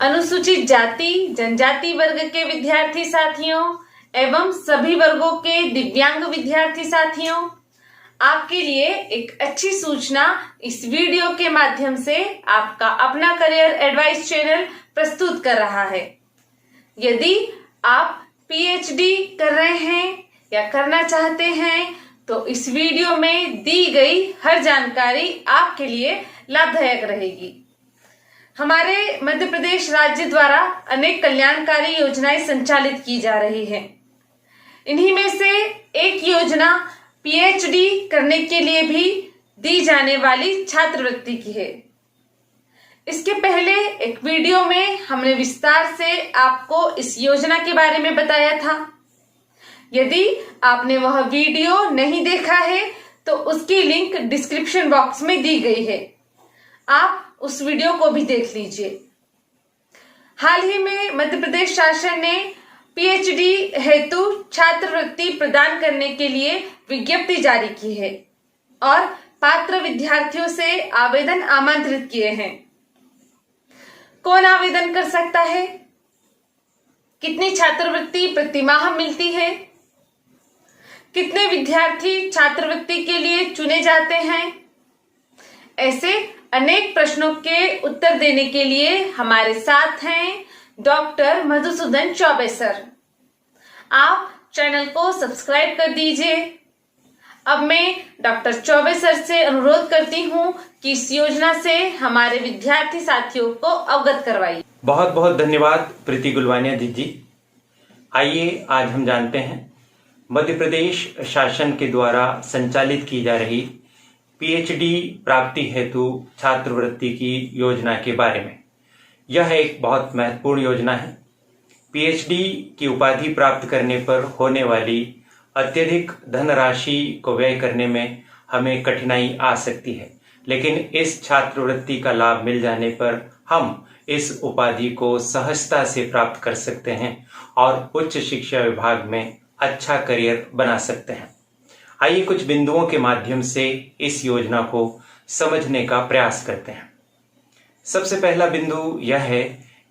अनुसूचित जाति जनजाति वर्ग के विद्यार्थी साथियों एवं सभी वर्गों के दिव्यांग विद्यार्थी साथियों, आपके लिए एक अच्छी सूचना इस वीडियो के माध्यम से आपका अपना करियर एडवाइस चैनल प्रस्तुत कर रहा है। यदि आप पीएचडी कर रहे हैं या करना चाहते हैं तो इस वीडियो में दी गई हर जानकारी आपके लिए लाभदायक रहेगी। हमारे मध्य प्रदेश राज्य द्वारा अनेक कल्याणकारी योजनाएं संचालित की जा रही हैं। इन्हीं में से एक योजना पीएचडी करने के लिए भी दी जाने वाली छात्रवृत्ति की है। इसके पहले एक वीडियो में हमने विस्तार से आपको इस योजना के बारे में बताया था। यदि आपने वह वीडियो नहीं देखा है तो उसकी लिंक डिस्क्रिप्शन बॉक्स में दी गई है, आप उस वीडियो को भी देख लीजिए। हाल ही में मध्य प्रदेश शासन ने पीएचडी हेतु छात्रवृत्ति प्रदान करने के लिए विज्ञप्ति जारी की है और पात्र विद्यार्थियों से आवेदन आमंत्रित किए हैं। कौन आवेदन कर सकता है? कितनी छात्रवृत्ति प्रतिमाह मिलती है? कितने विद्यार्थी छात्रवृत्ति के लिए चुने जाते हैं? ऐसे अनेक प्रश्नों के उत्तर देने के लिए हमारे साथ हैं डॉक्टर मधुसूदन चौबे सर। आप चैनल को सब्सक्राइब कर दीजिए। अब मैं डॉक्टर चौबे सर से अनुरोध करती हूं कि इस योजना से हमारे विद्यार्थी साथियों को अवगत करवाइए। बहुत बहुत धन्यवाद प्रीति गुलवानिया जी। आइए आज हम जानते हैं मध्य प्रदेश शासन के द्वारा संचालित की जा रही पीएचडी प्राप्ति हेतु छात्रवृत्ति की योजना के बारे में। यह एक बहुत महत्वपूर्ण योजना है। पीएचडी की उपाधि प्राप्त करने पर होने वाली अत्यधिक धनराशि को व्यय करने में हमें कठिनाई आ सकती है, लेकिन इस छात्रवृत्ति का लाभ मिल जाने पर हम इस उपाधि को सहजता से प्राप्त कर सकते हैं और उच्च शिक्षा विभाग में अच्छा करियर बना सकते हैं। आइए कुछ बिंदुओं के माध्यम से इस योजना को समझने का प्रयास करते हैं। सबसे पहला बिंदु यह है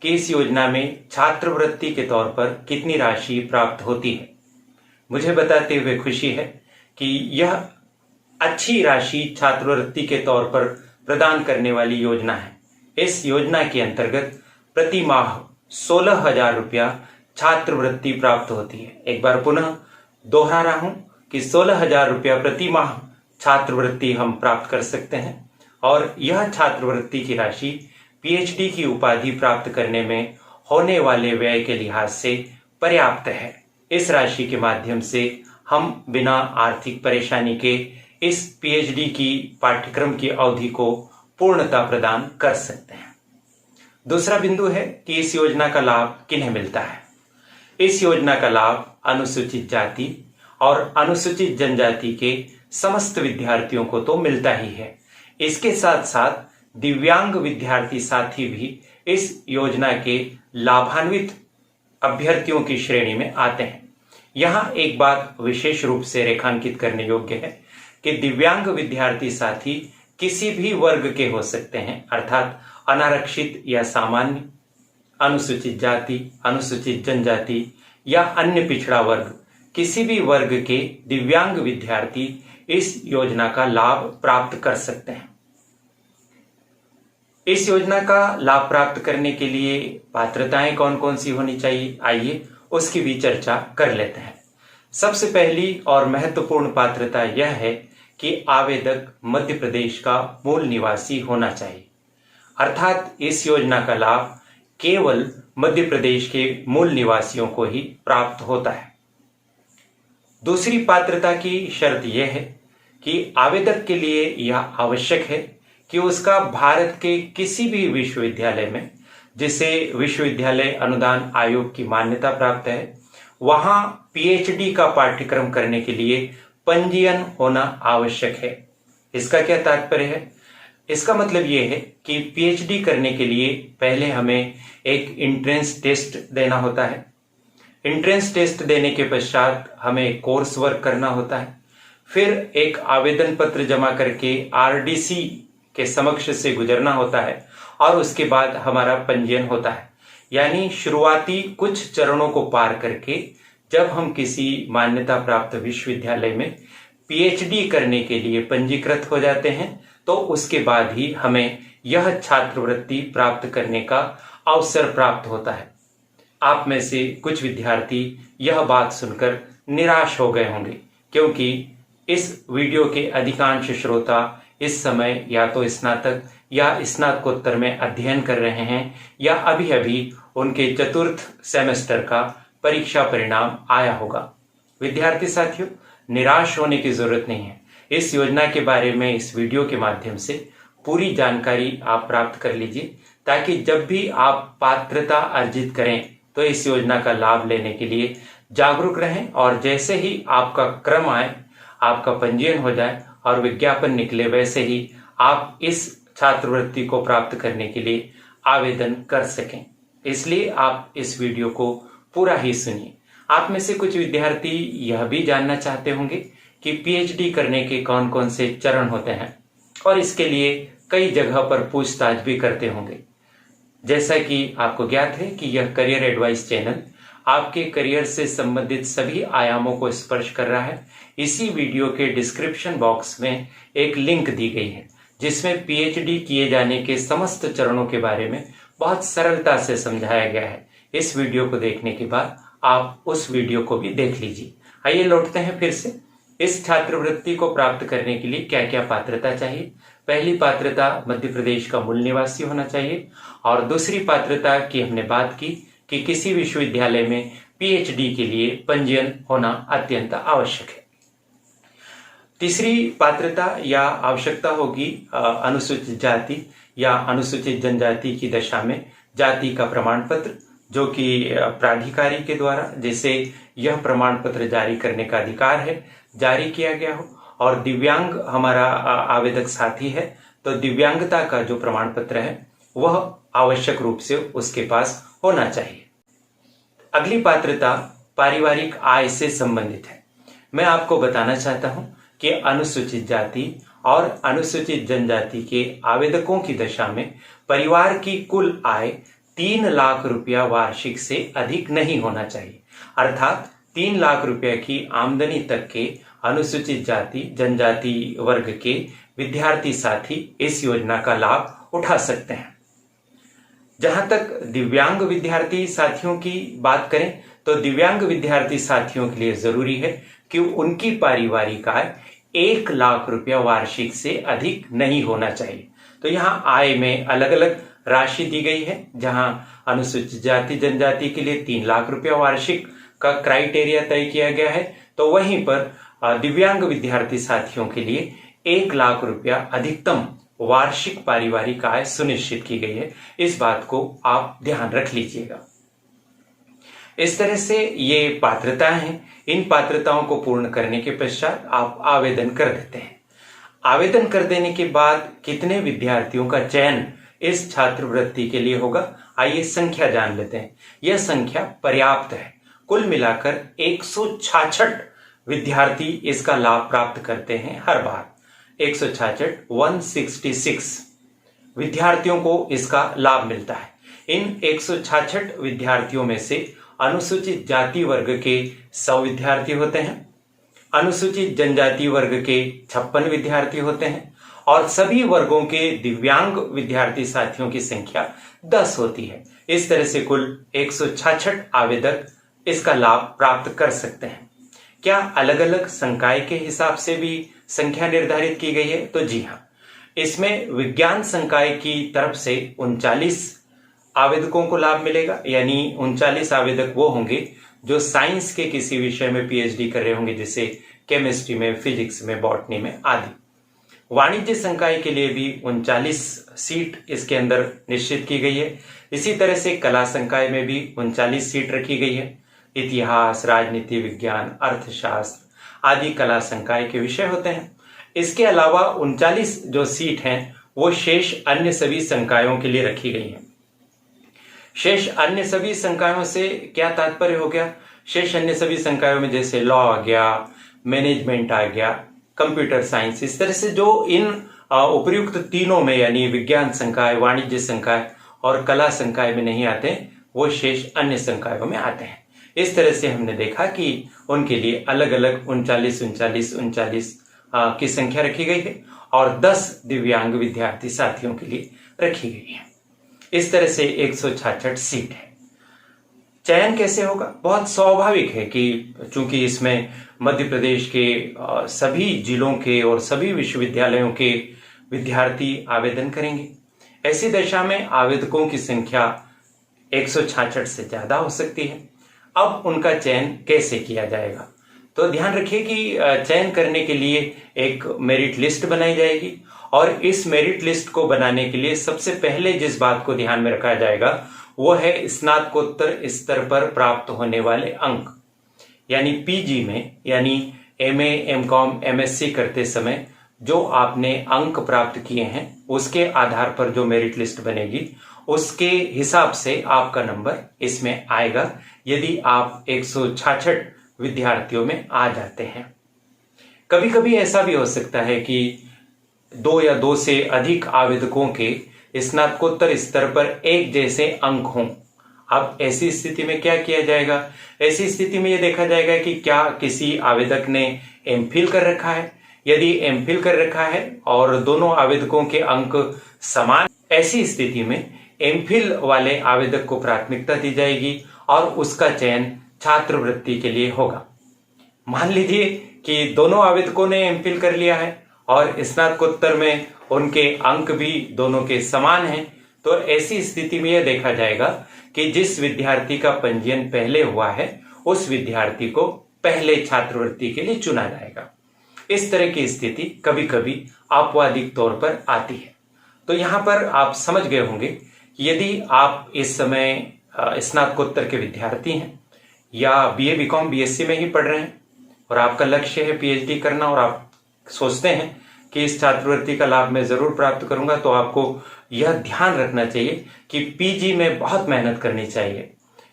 कि इस योजना में छात्रवृत्ति के तौर पर कितनी राशि प्राप्त होती है। मुझे बताते हुए खुशी है कि यह अच्छी राशि छात्रवृत्ति के तौर पर प्रदान करने वाली योजना है। इस योजना के अंतर्गत प्रति माह 16,000 रुपया छात्रवृत्ति प्राप्त होती है। एक बार पुनः दोहरा रहा हूं कि 16,000 रुपया प्रति माह छात्रवृत्ति हम प्राप्त कर सकते हैं और यह छात्रवृत्ति की राशि पीएचडी की उपाधि प्राप्त करने में होने वाले व्यय के लिहाज से पर्याप्त है। इस राशि के माध्यम से हम बिना आर्थिक परेशानी के इस पीएचडी की पाठ्यक्रम की अवधि को पूर्णता प्रदान कर सकते हैं। दूसरा बिंदु है कि इस योजना का लाभ किन्हें मिलता है। इस योजना का लाभ अनुसूचित जाति और अनुसूचित जनजाति के समस्त विद्यार्थियों को तो मिलता ही है, इसके साथ साथ दिव्यांग विद्यार्थी साथी भी इस योजना के लाभान्वित अभ्यर्थियों की श्रेणी में आते हैं। यहाँ एक बात विशेष रूप से रेखांकित करने योग्य है कि दिव्यांग विद्यार्थी साथी किसी भी वर्ग के हो सकते हैं, अर्थात अनारक्षित या सामान्य, अनुसूचित जाति, अनुसूचित जनजाति या अन्य पिछड़ा वर्ग, किसी भी वर्ग के दिव्यांग विद्यार्थी इस योजना का लाभ प्राप्त कर सकते हैं। इस योजना का लाभ प्राप्त करने के लिए पात्रताएं कौन कौन सी होनी चाहिए, आइए उसकी भी चर्चा कर लेते हैं। सबसे पहली और महत्वपूर्ण पात्रता यह है कि आवेदक मध्य प्रदेश का मूल निवासी होना चाहिए, अर्थात इस योजना का लाभ केवल मध्य प्रदेश के मूल निवासियों को ही प्राप्त होता है। दूसरी पात्रता की शर्त यह है कि आवेदक के लिए यह आवश्यक है कि उसका भारत के किसी भी विश्वविद्यालय में, जिसे विश्वविद्यालय अनुदान आयोग की मान्यता प्राप्त है, वहां पीएचडी का पाठ्यक्रम करने के लिए पंजीयन होना आवश्यक है। इसका क्या तात्पर्य है? इसका मतलब यह है कि पीएचडी करने के लिए पहले हमें एक एंट्रेंस टेस्ट देना होता है। एंट्रेंस टेस्ट देने के पश्चात हमें कोर्स वर्क करना होता है, फिर एक आवेदन पत्र जमा करके आरडीसी के समक्ष से गुजरना होता है और उसके बाद हमारा पंजीयन होता है। यानी शुरुआती कुछ चरणों को पार करके जब हम किसी मान्यता प्राप्त विश्वविद्यालय में पीएचडी करने के लिए पंजीकृत हो जाते हैं तो उसके बाद ही हमें यह छात्रवृत्ति प्राप्त करने का अवसर प्राप्त होता है। आप में से कुछ विद्यार्थी यह बात सुनकर निराश हो गए होंगे, क्योंकि इस वीडियो के अधिकांश श्रोता इस समय या तो स्नातक या स्नातकोत्तर में अध्ययन कर रहे हैं या अभी अभी उनके चतुर्थ सेमेस्टर का परीक्षा परिणाम आया होगा। विद्यार्थी साथियों, निराश होने की जरूरत नहीं है। इस योजना के बारे में इस वीडियो के माध्यम से पूरी जानकारी आप प्राप्त कर लीजिए, ताकि जब भी आप पात्रता अर्जित करें तो इस योजना का लाभ लेने के लिए जागरूक रहें और जैसे ही आपका क्रम आए, आपका पंजीयन हो जाए और विज्ञापन निकले, वैसे ही आप इस छात्रवृत्ति को प्राप्त करने के लिए आवेदन कर सकें। इसलिए आप इस वीडियो को पूरा ही सुनिए। आप में से कुछ विद्यार्थी यह भी जानना चाहते होंगे कि पीएचडी करने के कौन कौन से चरण होते हैं और इसके लिए कई जगह पर पूछताछ भी करते होंगे। जैसा कि आपको ज्ञात है कि यह करियर एडवाइस चैनल आपके करियर से संबंधित सभी आयामों को स्पर्श कर रहा है। इसी वीडियो के डिस्क्रिप्शन बॉक्स में एक लिंक दी गई है जिसमें पीएचडी किए जाने के समस्त चरणों के बारे में बहुत सरलता से समझाया गया है। इस वीडियो को देखने के बाद आप उस वीडियो को भी देख लीजिए। आइए लौटते हैं फिर से। इस छात्रवृत्ति को प्राप्त करने के लिए क्या क्या पात्रता चाहिए। पहली पात्रता मध्य प्रदेश का मूल निवासी होना चाहिए और दूसरी पात्रता की हमने बात की कि किसी विश्वविद्यालय में पीएचडी के लिए पंजीयन होना अत्यंत आवश्यक है। तीसरी पात्रता या आवश्यकता होगी अनुसूचित जाति या अनुसूचित जनजाति की दशा में जाति का प्रमाण पत्र, जो कि प्राधिकारी के द्वारा, जैसे यह प्रमाण पत्र जारी करने का अधिकार है, जारी किया गया हो। और दिव्यांग हमारा आवेदक साथी है तो दिव्यांगता का जो प्रमाण पत्र है वह आवश्यक रूप से उसके पास होना चाहिए। अगली पात्रता पारिवारिक आय से संबंधित है। मैं आपको बताना चाहता हूं कि अनुसूचित जाति और अनुसूचित जनजाति के आवेदकों की दशा में परिवार की कुल आय 3 लाख रुपया वार्षिक से अधिक नहीं होना चाहिए। अर्थात 3 लाख रुपया की आमदनी तक के अनुसूचित जाति जनजाति वर्ग के विद्यार्थी साथी इस योजना का लाभ उठा सकते हैं। जहां तक दिव्यांग विद्यार्थी साथियों की बात करें तो दिव्यांग विद्यार्थी साथियों के लिए जरूरी है कि उनकी पारिवारिक आय 1 लाख रुपया वार्षिक से अधिक नहीं होना चाहिए। तो यहाँ आय में अलग अलग राशि दी गई है। जहां अनुसूचित जाति जनजाति के लिए 3 लाख रुपया वार्षिक का क्राइटेरिया तय किया गया है, तो वहीं पर दिव्यांग विद्यार्थी साथियों के लिए 1 लाख रुपया अधिकतम वार्षिक पारिवारिक आय सुनिश्चित की गई है। इस बात को आप ध्यान रख लीजिएगा। इस तरह से ये पात्रताएं हैं। इन पात्रताओं को पूर्ण करने के पश्चात आप आवेदन कर देते हैं। आवेदन कर देने के बाद कितने विद्यार्थियों का चयन इस छात्रवृत्ति के लिए होगा, आइए संख्या जान लेते हैं। यह संख्या पर्याप्त है। कुल मिलाकर 166 विद्यार्थी इसका लाभ प्राप्त करते हैं हर बार। 166 विद्यार्थियों को इसका लाभ मिलता है। इन 166 विद्यार्थियों में से अनुसूचित जाति वर्ग के 100 विद्यार्थी होते हैं, अनुसूचित जनजाति वर्ग के 56 विद्यार्थी होते हैं और सभी वर्गों के दिव्यांग विद्यार्थी साथियों की संख्या 10 होती है। इस तरह से कुल 166 आवेदक इसका लाभ प्राप्त कर सकते हैं। क्या अलग अलग संकाय के हिसाब से भी संख्या निर्धारित की गई है? तो जी हाँ, इसमें विज्ञान संकाय की तरफ से 39 आवेदकों को लाभ मिलेगा। यानी 39 आवेदक वो होंगे जो साइंस के किसी विषय में पीएचडी कर रहे होंगे, जैसे केमिस्ट्री में, फिजिक्स में, बॉटनी में आदि। वाणिज्य संकाय के लिए भी 39 सीट इसके अंदर निश्चित की गई है। इसी तरह से कला संकाय में भी 39 सीट रखी गई है। इतिहास, राजनीति विज्ञान, अर्थशास्त्र आदि कला संकाय के विषय होते हैं। इसके अलावा 39 जो सीट हैं वो शेष अन्य सभी संकायों के लिए रखी गई हैं। शेष अन्य सभी संकायों से क्या तात्पर्य हो गया? शेष अन्य सभी संकायों में जैसे लॉ आ गया, मैनेजमेंट आ गया, कंप्यूटर साइंस, इस तरह से जो इन उपर्युक्त तीनों में यानी विज्ञान संकाय, वाणिज्य संकाय और कला संकाय में नहीं आते, वो शेष अन्य संकायों में आते हैं। इस तरह से हमने देखा कि उनके लिए अलग अलग 39 की संख्या रखी गई है और 10 दिव्यांग विद्यार्थी साथियों के लिए रखी गई है। इस तरह से 166 सीट है। चयन कैसे होगा? बहुत स्वाभाविक है कि चूंकि इसमें मध्य प्रदेश के सभी जिलों के और सभी विश्वविद्यालयों के विद्यार्थी आवेदन करेंगे। ऐसी दशा में आवेदकों की संख्या 166 से ज्यादा हो सकती है। अब उनका चयन कैसे किया जाएगा? तो ध्यान रखिए कि चयन करने के लिए एक मेरिट लिस्ट बनाई जाएगी और इस मेरिट लिस्ट को बनाने के लिए सबसे पहले जिस बात को ध्यान में रखा जाएगा वो है स्नातकोत्तर स्तर पर प्राप्त होने वाले अंक। यानी पीजी में, यानी एमए, एमकॉम, एमएससी करते समय जो आपने अंक प्राप्त किए हैं उसके आधार पर जो मेरिट लिस्ट बनेगी उसके हिसाब से आपका नंबर इसमें आएगा यदि आप 166 विद्यार्थियों में आ जाते हैं। कभी कभी ऐसा भी हो सकता है कि 2 या 2 से अधिक आवेदकों के स्नातकोत्तर स्तर पर एक जैसे अंक हों। अब ऐसी स्थिति में क्या किया जाएगा? ऐसी स्थिति में यह देखा जाएगा कि क्या किसी आवेदक ने एमफिल कर रखा है। यदि एमफिल कर रखा है और दोनों आवेदकों के अंक समान, ऐसी स्थिति में एमफिल वाले आवेदक को प्राथमिकता दी जाएगी और उसका चयन छात्रवृत्ति के लिए होगा। मान लीजिए कि दोनों आवेदकों ने एमफिल कर लिया है और स्नातकोत्तर में उनके अंक भी दोनों के समान हैं, तो ऐसी स्थिति में यह देखा जाएगा कि जिस विद्यार्थी का पंजीयन पहले हुआ है उस विद्यार्थी को पहले छात्रवृत्ति के लिए चुना जाएगा। इस तरह की स्थिति कभी कभी अपवादिक तौर पर आती है। तो यहां पर आप समझ गए होंगे कि यदि आप इस समय स्नातकोत्तर के विद्यार्थी हैं या बीए, बीकॉम, बीएससी में ही पढ़ रहे हैं और आपका लक्ष्य है पीएचडी करना और आप सोचते हैं कि इस छात्रवृत्ति का लाभ मैं जरूर प्राप्त करूंगा, तो आपको यह ध्यान रखना चाहिए कि पीजी में बहुत मेहनत करनी चाहिए।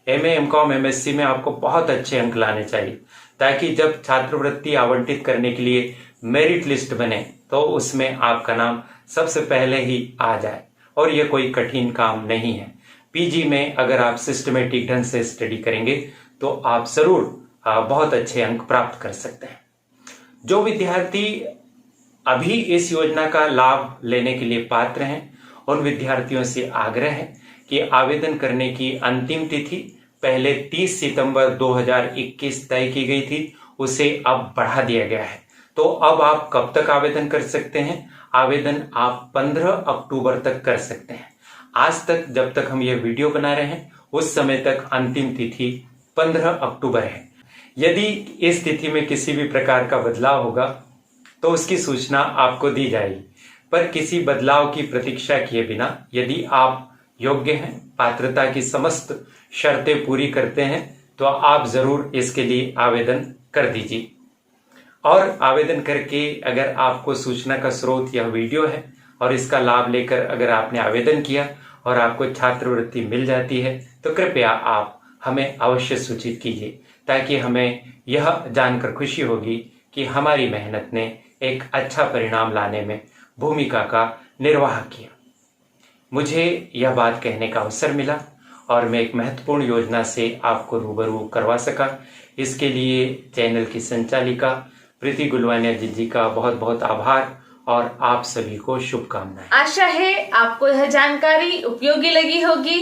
एमए, एमकॉम, एमएससी में आपको बहुत अच्छे अंक लाने चाहिए ताकि जब छात्रवृत्ति आवंटित करने के लिए मेरिट लिस्ट बने तो उसमें आपका नाम सबसे पहले ही आ जाए। और यह कोई कठिन काम नहीं है। पीजी में अगर आप सिस्टमेटिक ढंग से स्टडी करेंगे तो आप जरूर बहुत अच्छे अंक प्राप्त कर सकते हैं। जो विद्यार्थी अभी इस योजना का लाभ लेने के लिए पात्र हैं उन विद्यार्थियों से आग्रह है कि आवेदन करने की अंतिम तिथि पहले 30 सितंबर 2021 तय की गई थी, उसे अब बढ़ा दिया गया है। तो अब आप कब तक आवेदन कर सकते हैं? आवेदन आप 15 अक्टूबर तक कर सकते हैं। आज तक जब तक हम ये वीडियो बना रहे हैं उस समय तक अंतिम तिथि 15 अक्टूबर है। यदि इस तिथि में किसी भी प्रकार का बदलाव होगा तो उसकी सूचना आपको दी जाएगी, पर किसी बदलाव की प्रतीक्षा किए बिना यदि आप योग्य हैं, पात्रता की समस्त शर्तें पूरी करते हैं, तो आप जरूर इसके लिए आवेदन कर दीजिए। और आवेदन करके अगर आपको सूचना का स्रोत यह वीडियो है और इसका लाभ लेकर अगर आपने आवेदन किया और आपको छात्रवृत्ति मिल जाती है तो कृपया आप हमें अवश्य सूचित कीजिए, ताकि हमें यह जानकर खुशी होगी कि हमारी मेहनत ने एक अच्छा परिणाम लाने में भूमिका का निर्वाह किया। मुझे यह बात कहने का अवसर मिला और मैं एक महत्वपूर्ण योजना से आपको रूबरू करवा सका। इसके लिए चैनल की संचालिका प्रीति गुलवानिया जी का बहुत बहुत आभार और आप सभी को शुभकामनाएं। आशा है आपको यह जानकारी उपयोगी लगी होगी।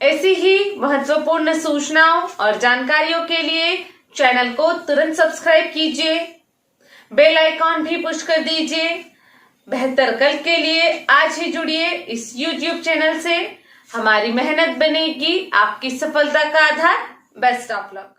ऐसी ही महत्वपूर्ण सूचनाओं और जानकारियों के लिए चैनल को तुरंत सब्सक्राइब कीजिए, बेल आइकॉन भी पुश कर दीजिए। बेहतर कल के लिए आज ही जुड़िए इस YouTube चैनल से। हमारी मेहनत बनेगी आपकी सफलता का आधार। Best of luck.